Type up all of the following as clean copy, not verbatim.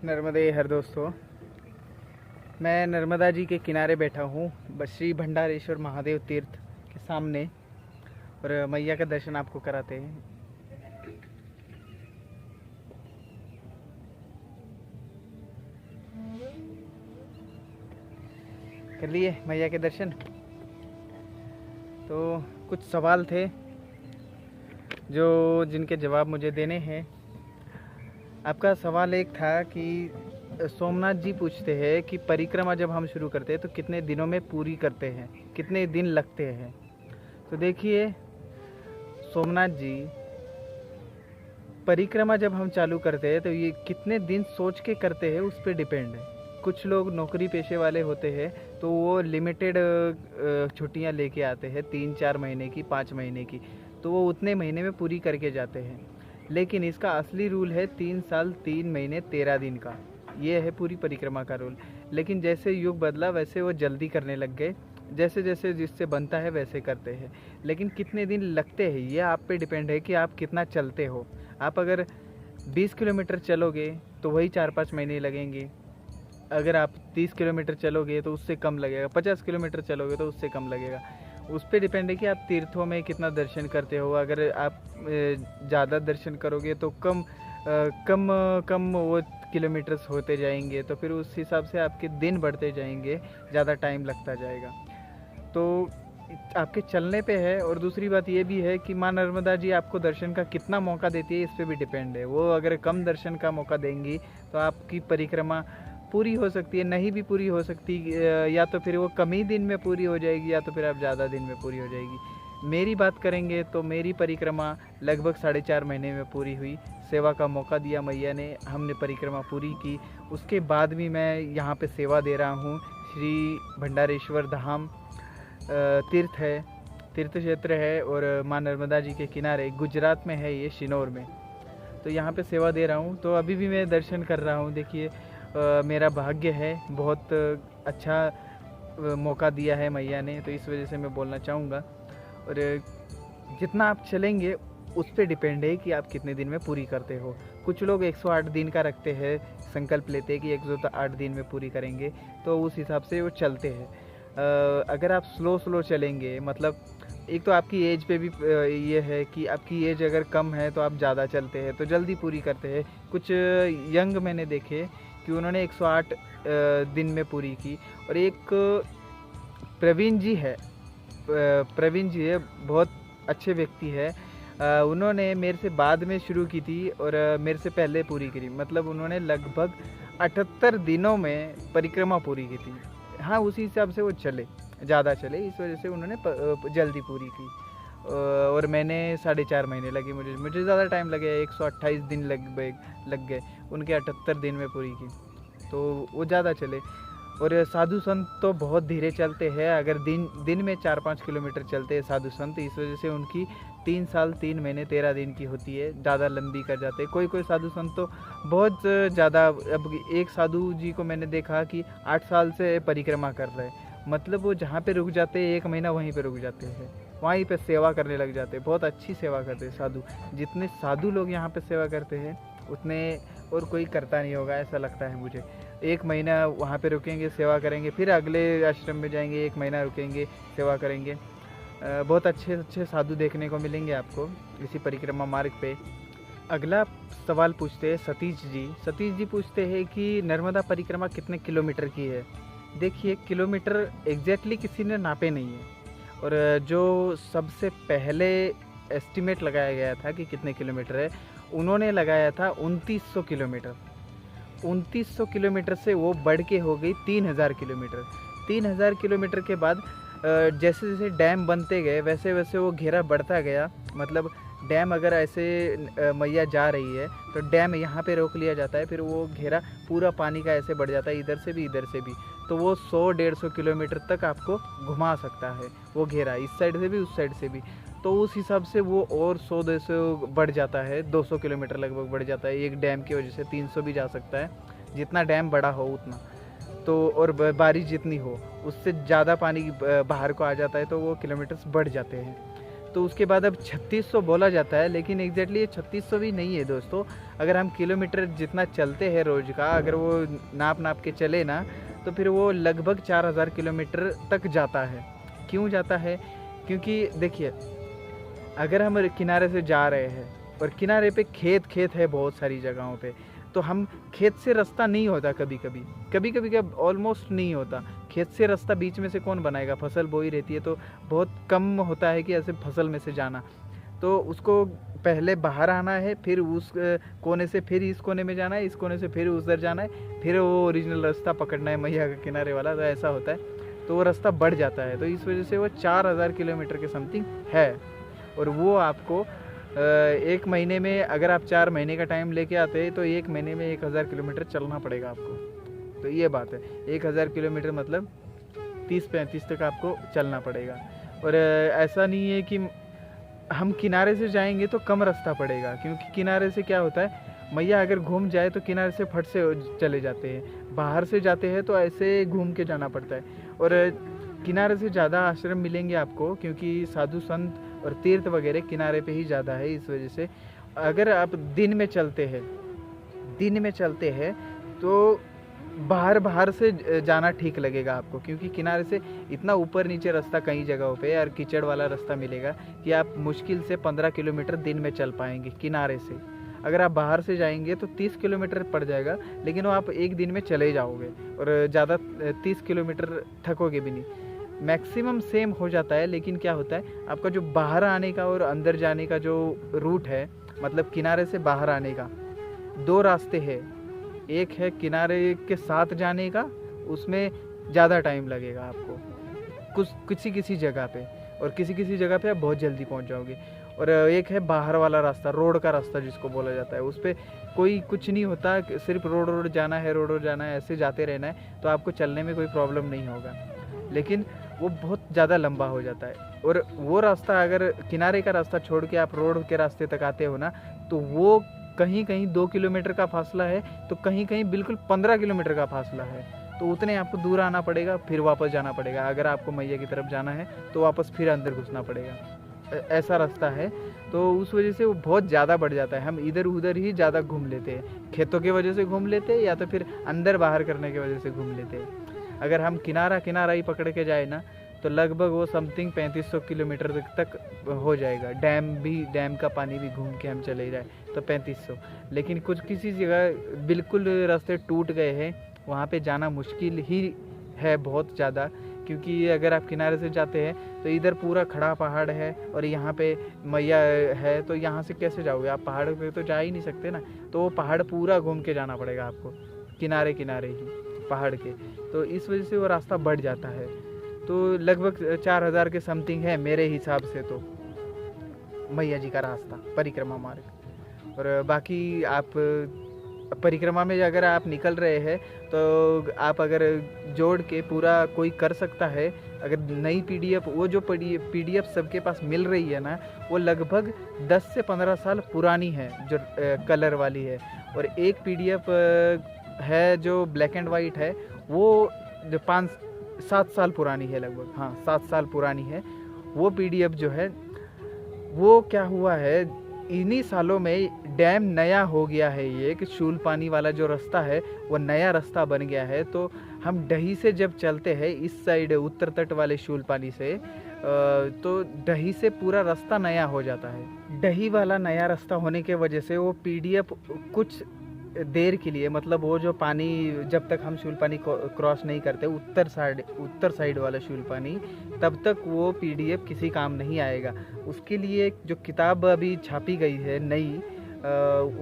नर्मदे हर दोस्तों, मैं नर्मदा जी के किनारे बैठा हूँ श्री भंडारेश्वर महादेव तीर्थ के सामने और मैया का दर्शन आपको कराते हैं। कर लिए मैया के दर्शन। तो कुछ सवाल थे जिनके जवाब मुझे देने हैं। आपका सवाल एक था कि सोमनाथ जी पूछते हैं कि परिक्रमा जब हम शुरू करते हैं तो कितने दिनों में पूरी करते हैं, कितने दिन लगते हैं। तो देखिए सोमनाथ जी, परिक्रमा जब हम चालू करते हैं तो ये कितने दिन सोच के करते हैं उस पर डिपेंड है। कुछ लोग नौकरी पेशे वाले होते हैं तो वो लिमिटेड छुट्टियां लेके आते हैं, 3-4 महीने की, 5 महीने की, तो वो उतने महीने में पूरी करके जाते हैं। लेकिन इसका असली रूल है 3 साल 3 महीने 13 दिन का। ये है पूरी परिक्रमा का रूल। लेकिन जैसे युग बदला वैसे वो जल्दी करने लग गए, जैसे जैसे जिससे बनता है वैसे करते हैं। लेकिन कितने दिन लगते हैं ये आप पे डिपेंड है कि आप कितना चलते हो। आप अगर 20 किलोमीटर चलोगे तो वही 4-5 महीने लगेंगे। अगर आप 30 किलोमीटर चलोगे तो उससे कम लगेगा, 50 किलोमीटर चलोगे तो उससे कम लगेगा। उस पर डिपेंड है कि आप तीर्थों में कितना दर्शन करते हो। अगर आप ज़्यादा दर्शन करोगे तो कम वो किलोमीटर्स होते जाएंगे, तो फिर उस हिसाब से आपके दिन बढ़ते जाएंगे, ज़्यादा टाइम लगता जाएगा। तो आपके चलने पे है। और दूसरी बात ये भी है कि माँ नर्मदा जी आपको दर्शन का कितना मौका देती है इस पर भी डिपेंड है। वो अगर कम दर्शन का मौका देंगी तो आपकी परिक्रमा पूरी हो सकती है, नहीं भी पूरी हो सकती, या तो फिर वो कम ही दिन में पूरी हो जाएगी, या तो फिर आप ज़्यादा दिन में पूरी हो जाएगी। मेरी बात करेंगे तो मेरी परिक्रमा लगभग 4.5 महीने में पूरी हुई। सेवा का मौका दिया मैया ने, हमने परिक्रमा पूरी की। उसके बाद भी मैं यहाँ पे सेवा दे रहा हूँ। श्री भंडारेश्वर धाम तीर्थ है, तीर्थ क्षेत्र है और माँ नर्मदा जी के किनारे गुजरात में है, ये शिनौर में। तो यहाँ पे सेवा दे रहा हूँ, तो अभी भी मैं दर्शन कर रहा हूँ। देखिए मेरा भाग्य है, बहुत अच्छा मौका दिया है मैया ने, तो इस वजह से मैं बोलना चाहूँगा। और जितना आप चलेंगे उस पर डिपेंड है कि आप कितने दिन में पूरी करते हो। कुछ लोग 108 दिन का रखते हैं, संकल्प लेते हैं कि 108 दिन में पूरी करेंगे, तो उस हिसाब से वो चलते हैं। अगर आप स्लो चलेंगे, मतलब एक तो आपकी एज पे भी ये है कि आपकी एज अगर कम है तो आप ज़्यादा चलते हैं तो जल्दी पूरी करते हैं। कुछ यंग मैंने देखे कि उन्होंने 108 दिन में पूरी की। और एक प्रवीण जी है, बहुत अच्छे व्यक्ति है। उन्होंने मेरे से बाद में शुरू की थी और मेरे से पहले पूरी करी। मतलब उन्होंने लगभग 78 दिनों में परिक्रमा पूरी की थी। हाँ, उसी हिसाब से वो ज़्यादा चले, इस वजह से उन्होंने जल्दी पूरी की। और मैंने 4.5 महीने लगे, मुझे ज़्यादा टाइम लगे, 128 दिन लग गए। उनके 78 दिन में पूरी की, तो वो ज़्यादा चले। और साधु संत तो बहुत धीरे चलते हैं। अगर दिन में 4-5 किलोमीटर चलते हैं साधु संत, इस वजह से उनकी 3 साल 3 महीने 13 दिन की होती है, ज़्यादा लंबी कर जाते हैं। कोई साधु संत तो बहुत ज़्यादा। अब एक साधु जी को मैंने देखा कि 8 साल से परिक्रमा कर रहे हैं। मतलब वो जहाँ पे रुक जाते हैं 1 महीना वहीं पे रुक जाते हैं, वहीं पे सेवा करने लग जाते हैं। बहुत अच्छी सेवा करते हैं साधु। जितने साधु लोग यहाँ पे सेवा करते हैं उतने और कोई करता नहीं होगा, ऐसा लगता है मुझे। 1 महीना वहाँ पे रुकेंगे, सेवा करेंगे, फिर अगले आश्रम में जाएंगे, 1 महीना रुकेंगे, सेवा करेंगे। बहुत अच्छे साधु देखने को मिलेंगे आपको इसी परिक्रमा मार्ग पे। अगला सवाल पूछते हैं सतीश जी पूछते हैं कि नर्मदा परिक्रमा कितने किलोमीटर की है। देखिए, किलोमीटर एग्जैक्टली किसी ने नापे नहीं है। और जो सबसे पहले एस्टिमेट लगाया गया था कि कितने किलोमीटर है, उन्होंने लगाया था 2900 किलोमीटर। 2900 किलोमीटर से वो बढ़ के हो गई 3000 किलोमीटर। 3000 किलोमीटर के बाद जैसे जैसे डैम बनते गए वैसे वैसे वो घेरा बढ़ता गया। मतलब डैम अगर ऐसे मैया जा रही है तो डैम यहाँ पे रोक लिया जाता है, फिर वो घेरा पूरा पानी का ऐसे बढ़ जाता है, इधर से भी इधर से भी। तो वो 100-150 किलोमीटर तक आपको घुमा सकता है वो घेरा, इस साइड से भी उस साइड से भी। तो उस हिसाब से वो और 100-200 बढ़ जाता है, 200 किलोमीटर लगभग बढ़ जाता है। एक डैम की वजह से 300 भी जा सकता है, जितना डैम बड़ा हो उतना। तो और बारिश जितनी हो उससे ज़्यादा पानी बाहर को आ जाता है, तो वो किलोमीटर्स बढ़ जाते हैं। तो उसके बाद अब 3600 बोला जाता है, लेकिन एग्जैक्टली ये 3600 भी नहीं है दोस्तों। अगर हम किलोमीटर जितना चलते हैं रोज़ का, अगर वो नाप के चले ना, तो फिर वो लगभग 4000 किलोमीटर तक जाता है। क्यों जाता है? क्योंकि देखिए, अगर हम किनारे से जा रहे हैं और किनारे पे खेत है बहुत सारी जगहों पे, तो हम खेत से रास्ता नहीं होता, कभी कभी क्या ऑलमोस्ट नहीं होता। खेत से रास्ता बीच में से कौन बनाएगा? फसल बोई रहती है, तो बहुत कम होता है कि ऐसे फसल में से जाना। तो उसको पहले बाहर आना है, फिर उस कोने से फिर इस कोने में जाना है, इस कोने से फिर उधर जाना है, फिर वो ओरिजिनल रास्ता पकड़ना है मैया के किनारे वाला। तो ऐसा होता है, तो वो रास्ता बढ़ जाता है। तो इस वजह से वो 4000 किलोमीटर के समथिंग है। और वो आपको एक महीने में, अगर आप 4 महीने का टाइम लेके आते हैं, तो एक महीने में 1000 किलोमीटर चलना पड़ेगा आपको। तो ये बात है, 1000 किलोमीटर मतलब 30-35 तक आपको चलना पड़ेगा। और ऐसा नहीं है कि हम किनारे से जाएंगे तो कम रास्ता पड़ेगा, क्योंकि किनारे से क्या होता है, मैया अगर घूम जाए तो किनारे से फट से चले जाते हैं। बाहर से जाते हैं तो ऐसे घूम के जाना पड़ता है। और किनारे से ज़्यादा आश्रम मिलेंगे आपको, क्योंकि साधु संत और तीर्थ वगैरह किनारे पे ही ज़्यादा है। इस वजह से अगर आप दिन में चलते हैं तो बाहर से जाना ठीक लगेगा आपको, क्योंकि किनारे से इतना ऊपर नीचे रास्ता कई जगहों पे और कीचड़ वाला रास्ता मिलेगा कि आप मुश्किल से 15 किलोमीटर दिन में चल पाएंगे किनारे से। अगर आप बाहर से जाएंगे तो 30 किलोमीटर पड़ जाएगा, लेकिन वो आप एक दिन में चले जाओगे और ज़्यादा 30 किलोमीटर थकोगे भी नहीं। मैक्सिमम सेम हो जाता है, लेकिन क्या होता है, आपका जो बाहर आने का और अंदर जाने का जो रूट है, मतलब किनारे से बाहर आने का 2 रास्ते हैं। एक है किनारे के साथ जाने का, उसमें ज़्यादा टाइम लगेगा आपको किसी जगह पे, और किसी जगह पे आप बहुत जल्दी पहुंच जाओगे। और एक है बाहर वाला रास्ता, रोड का रास्ता जिसको बोला जाता है। उस पर कोई कुछ नहीं होता, सिर्फ रोड जाना है, ऐसे जाते रहना है, तो आपको चलने में कोई प्रॉब्लम नहीं होगा। लेकिन वो बहुत ज़्यादा लंबा हो जाता है। और वो रास्ता, अगर किनारे का रास्ता छोड़ के आप रोड के रास्ते तक आते हो ना, तो वो कहीं 2 किलोमीटर का फासला है, तो कहीं बिल्कुल 15 किलोमीटर का फासला है। तो उतने आपको दूर आना पड़ेगा, फिर वापस जाना पड़ेगा। अगर आपको मैया की तरफ जाना है तो वापस फिर अंदर घुसना पड़ेगा। ऐसा रास्ता है। तो उस वजह से वो बहुत ज़्यादा बढ़ जाता है। हम इधर उधर ही ज़्यादा घूम लेते हैं, खेतों की वजह से घूम लेते हैं, या तो फिर अंदर बाहर करने की वजह से घूम लेते हैं। अगर हम किनारा ही पकड़ के जाए ना, तो लगभग वो समथिंग 3500 किलोमीटर तक हो जाएगा। डैम का पानी भी घूम के हम चले जाए तो 3500। लेकिन किसी जगह बिल्कुल रास्ते टूट गए हैं, वहाँ पे जाना मुश्किल ही है बहुत ज़्यादा। क्योंकि अगर आप किनारे से जाते हैं तो इधर पूरा खड़ा पहाड़ है, और यहाँ पे मैया है, तो यहाँ से कैसे जाओगे आप? पहाड़ पे तो जा ही नहीं सकते ना। तो वो पहाड़ पूरा घूम के जाना पड़ेगा आपको, किनारे ही पहाड़ के। तो इस वजह से वो रास्ता बढ़ जाता है। तो लगभग 4000 के समथिंग है मेरे हिसाब से तो मैया जी का रास्ता, परिक्रमा मार्ग। और बाकी आप परिक्रमा में अगर आप निकल रहे हैं, तो आप अगर जोड़ के पूरा कोई कर सकता है। अगर नई पीडीएफ, वो जो पीडीएफ सबके पास मिल रही है ना, वो लगभग 10 से 15 साल पुरानी है, जो कलर वाली है। और एक पीडीएफ है जो ब्लैक एंड वाइट है, वो जो 5-7 साल पुरानी है लगभग, हाँ 7 साल पुरानी है। वो पीडीएफ जो है, वो क्या हुआ है, इन्हीं सालों में डैम नया हो गया है। ये कि शूल पानी वाला जो रास्ता है, वो नया रास्ता बन गया है। तो हम डही से जब चलते हैं इस साइड उत्तर तट वाले शूल पानी से, तो डही से पूरा रास्ता नया हो जाता है। डही वाला नया रास्ता होने के वजह से वो पीडीएफ कुछ देर के लिए, मतलब वो जो पानी, जब तक हम शूल पानी क्रॉस नहीं करते उत्तर साइड वाला शूल पानी, तब तक वो पीडीएफ किसी काम नहीं आएगा। उसके लिए जो किताब अभी छापी गई है नई,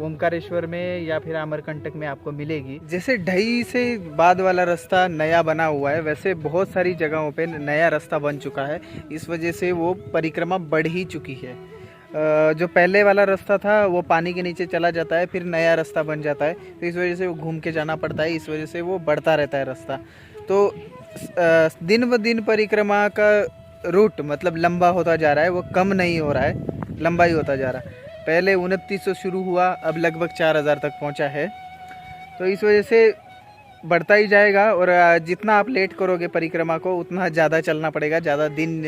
ओमकारेश्वर में या फिर अमरकंटक में आपको मिलेगी। जैसे ढई से बाद वाला रास्ता नया बना हुआ है, वैसे बहुत सारी जगहों पे नया रास्ता बन चुका है। इस वजह से वो परिक्रमा बढ़ ही चुकी है। जो पहले वाला रास्ता था वो पानी के नीचे चला जाता है, फिर नया रास्ता बन जाता है, तो इस वजह से वो घूम के जाना पड़ता है। इस वजह से वो बढ़ता रहता है रास्ता। तो दिन ब दिन परिक्रमा का रूट मतलब लंबा होता जा रहा है, वो कम नहीं हो रहा है, लंबा ही होता जा रहा है। पहले 2900 शुरू हुआ, अब लगभग 4000 तक पहुंचा है। तो इस वजह से बढ़ता ही जाएगा और जितना आप लेट करोगे परिक्रमा को उतना ज़्यादा चलना पड़ेगा, ज़्यादा दिन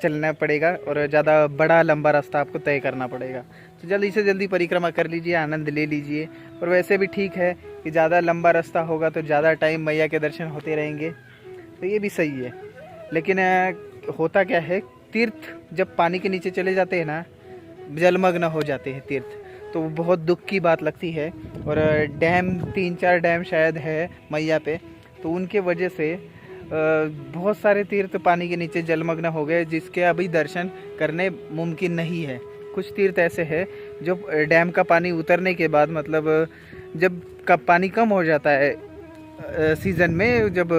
चलना पड़ेगा और ज़्यादा बड़ा लंबा रास्ता आपको तय करना पड़ेगा। तो जल्दी से जल्दी परिक्रमा कर लीजिए, आनंद ले लीजिए। और वैसे भी ठीक है कि ज़्यादा लंबा रास्ता होगा तो ज़्यादा टाइम मैया के दर्शन होते रहेंगे, तो ये भी सही है। लेकिन होता क्या है, तीर्थ जब पानी के नीचे चले जाते हैं ना, जलमग्न हो जाते हैं तीर्थ, तो बहुत दुख की बात लगती है। और डैम 3-4 डैम शायद है मैया पे, तो उनके वजह से बहुत सारे तीर्थ पानी के नीचे जलमग्न हो गए, जिसके अभी दर्शन करने मुमकिन नहीं है। कुछ तीर्थ ऐसे हैं जो डैम का पानी उतरने के बाद, मतलब जब का पानी कम हो जाता है सीज़न में, जब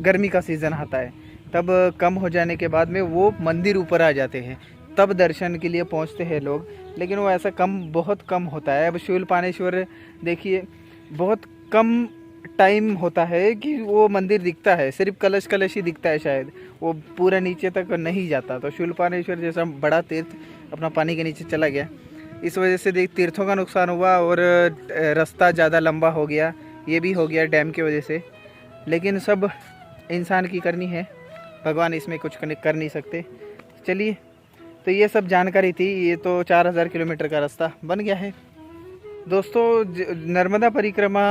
गर्मी का सीज़न आता है, तब कम हो जाने के बाद में वो मंदिर ऊपर आ जाते हैं, तब दर्शन के लिए पहुंचते हैं लोग। लेकिन वो ऐसा बहुत कम होता है। अब शूलपाणेश्वर देखिए, बहुत कम टाइम होता है कि वो मंदिर दिखता है, सिर्फ कलश कलश ही दिखता है, शायद वो पूरा नीचे तक नहीं जाता। तो शूलपाणेश्वर जैसा बड़ा तीर्थ अपना पानी के नीचे चला गया, इस वजह से तीर्थों का नुकसान हुआ और रास्ता ज़्यादा लंबा हो गया, ये भी हो गया डैम की वजह से। लेकिन सब इंसान की करनी है, भगवान इसमें कुछ कर नहीं सकते। चलिए, तो ये सब जानकारी थी। ये तो 4000 किलोमीटर का रास्ता बन गया है दोस्तों। नर्मदा परिक्रमा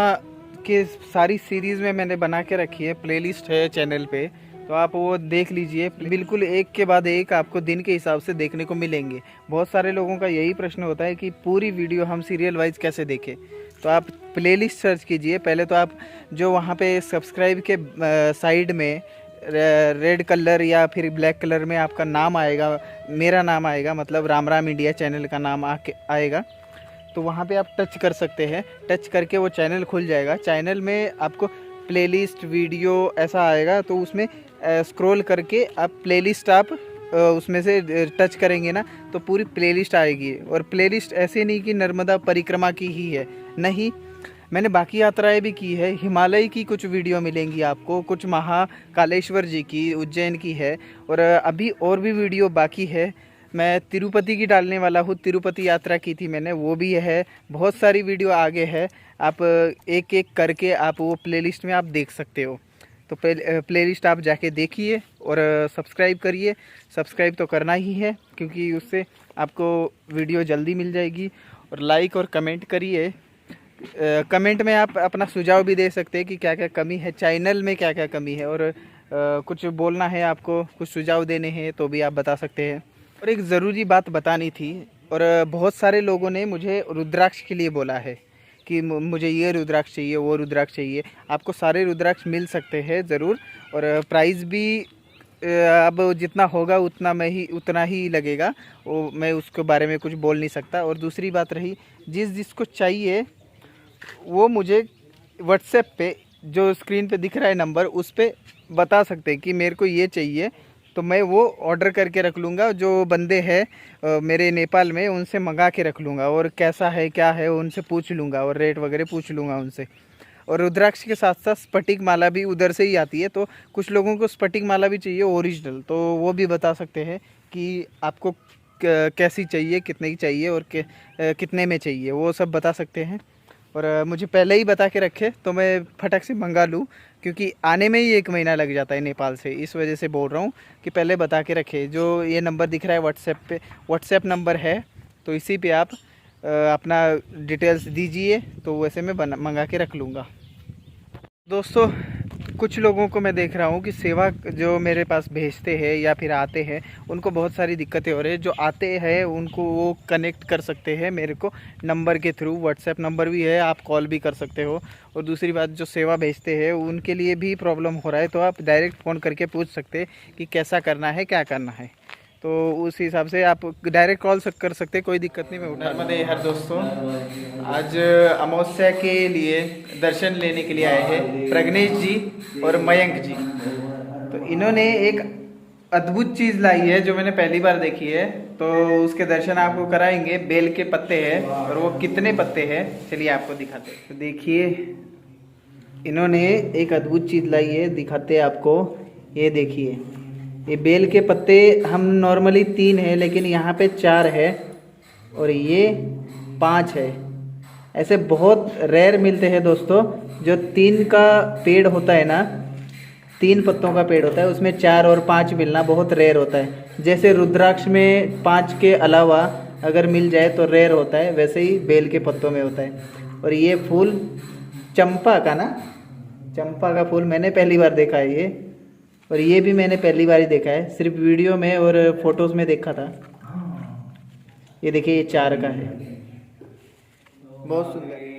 के सारी सीरीज़ में मैंने बना के रखी है, प्लेलिस्ट है चैनल पे, तो आप वो देख लीजिए। बिल्कुल एक के बाद एक आपको दिन के हिसाब से देखने को मिलेंगे। बहुत सारे लोगों का यही प्रश्न होता है कि पूरी वीडियो हम सीरियल वाइज कैसे देखें, तो आप प्लेलिस्ट सर्च कीजिए। पहले तो आप जो वहाँ पे सब्सक्राइब के साइड में रेड कलर या फिर ब्लैक कलर में आपका नाम आएगा, मेरा नाम आएगा, मतलब राम राम इंडिया चैनल का नाम आएगा, तो वहाँ पे आप टच कर सकते हैं। टच करके वो चैनल खुल जाएगा। चैनल में आपको प्लेलिस्ट वीडियो ऐसा आएगा, तो उसमें स्क्रॉल करके आप प्लेलिस्ट आप उसमें से टच करेंगे ना, तो पूरी प्लेलिस्ट आएगी। और प्लेलिस्ट ऐसे नहीं कि नर्मदा परिक्रमा की ही है, नहीं, मैंने बाकी यात्राएं भी की है। हिमालय की कुछ वीडियो मिलेंगी आपको, कुछ महाकालेश्वर जी की, उज्जैन की है, और अभी और भी वीडियो बाकी है। मैं तिरुपति की डालने वाला हूँ, तिरुपति यात्रा की थी मैंने, वो भी है। बहुत सारी वीडियो आगे है, आप एक एक करके आप वो प्लेलिस्ट में आप देख सकते हो। तो प्लेलिस्ट आप जाके देखिए और सब्सक्राइब करिए। सब्सक्राइब तो करना ही है, क्योंकि उससे आपको वीडियो जल्दी मिल जाएगी। और लाइक और कमेंट करिए। कमेंट में आप अपना सुझाव भी दे सकते हैं कि क्या क्या कमी है चैनल में, क्या क्या कमी है, और कुछ बोलना है आपको, कुछ सुझाव देने हैं तो भी आप बता सकते हैं। और एक ज़रूरी बात बतानी थी, और बहुत सारे लोगों ने मुझे रुद्राक्ष के लिए बोला है कि मुझे ये रुद्राक्ष चाहिए, वो रुद्राक्ष चाहिए। आपको सारे रुद्राक्ष मिल सकते हैं ज़रूर, और प्राइस भी अब जितना होगा उतना ही लगेगा, वो मैं उसके बारे में कुछ बोल नहीं सकता। और दूसरी बात रही, जिसको चाहिए वो मुझे व्हाट्सएप पे जो स्क्रीन पे दिख रहा है नंबर, उस पे बता सकते हैं कि मेरे को ये चाहिए, तो मैं वो ऑर्डर करके रख लूँगा। जो बंदे हैं मेरे नेपाल में, उनसे मंगा के रख लूँगा, और कैसा है क्या है उनसे पूछ लूँगा, और रेट वगैरह पूछ लूँगा उनसे। और रुद्राक्ष के साथ साथ स्फटिक माला भी उधर से ही आती है, तो कुछ लोगों को स्फटिक माला भी चाहिए ओरिजिनल, तो वो भी बता सकते हैं कि आपको कैसी चाहिए, कितने की चाहिए, और कितने में चाहिए, वो सब बता सकते हैं। और मुझे पहले ही बता के रखे तो मैं फटक से मंगा लूँ, क्योंकि आने में ही 1 महीना लग जाता है नेपाल से। इस वजह से बोल रहा हूँ कि पहले बता के रखे। जो ये नंबर दिख रहा है व्हाट्सएप पे, व्हाट्सएप नंबर है, तो इसी पे आप अपना डिटेल्स दीजिए, तो वैसे मैं मंगा के रख लूँगा। दोस्तों, कुछ लोगों को मैं देख रहा हूँ कि सेवा जो मेरे पास भेजते हैं या फिर आते हैं, उनको बहुत सारी दिक्कतें हो रही है। जो आते हैं उनको वो कनेक्ट कर सकते हैं मेरे को नंबर के थ्रू, व्हाट्सएप नंबर भी है, आप कॉल भी कर सकते हो। और दूसरी बात, जो सेवा भेजते हैं उनके लिए भी प्रॉब्लम हो रहा है, तो आप डायरेक्ट फ़ोन करके पूछ सकते हैं कि कैसा करना है, क्या करना है, तो उस हिसाब से आप डायरेक्ट कॉल कर सकते हैं, कोई दिक्कत नहीं। मैं उठा नर्मदे हर दोस्तों, आज अमावस्या के लिए दर्शन लेने के लिए आए हैं प्रज्ञेश जी और मयंक जी। तो इन्होंने एक अद्भुत चीज़ लाई है जो मैंने पहली बार देखी है, तो उसके दर्शन आपको कराएंगे। बेल के पत्ते हैं, और वो कितने पत्ते हैं चलिए आपको दिखाते हैं। तो देखिए, इन्होंने एक अद्भुत चीज़ लाई है, दिखाते हैं आपको। ये देखिए, ये बेल के पत्ते हम नॉर्मली 3 है, लेकिन यहाँ पे 4 है, और ये 5 है। ऐसे बहुत रेयर मिलते हैं दोस्तों। जो 3 का पेड़ होता है ना, 3 पत्तों का पेड़ होता है, उसमें 4 और 5 मिलना बहुत रेयर होता है। जैसे रुद्राक्ष में 5 के अलावा अगर मिल जाए तो रेयर होता है, वैसे ही बेल के पत्तों में होता है। और ये फूल चंपा का ना, चंपा का फूल मैंने पहली बार देखा है ये। और ये भी मैंने पहली बार ही देखा है, सिर्फ वीडियो में और फोटोज़ में देखा था। ये देखिए ये 4 का है, बहुत सुंदर।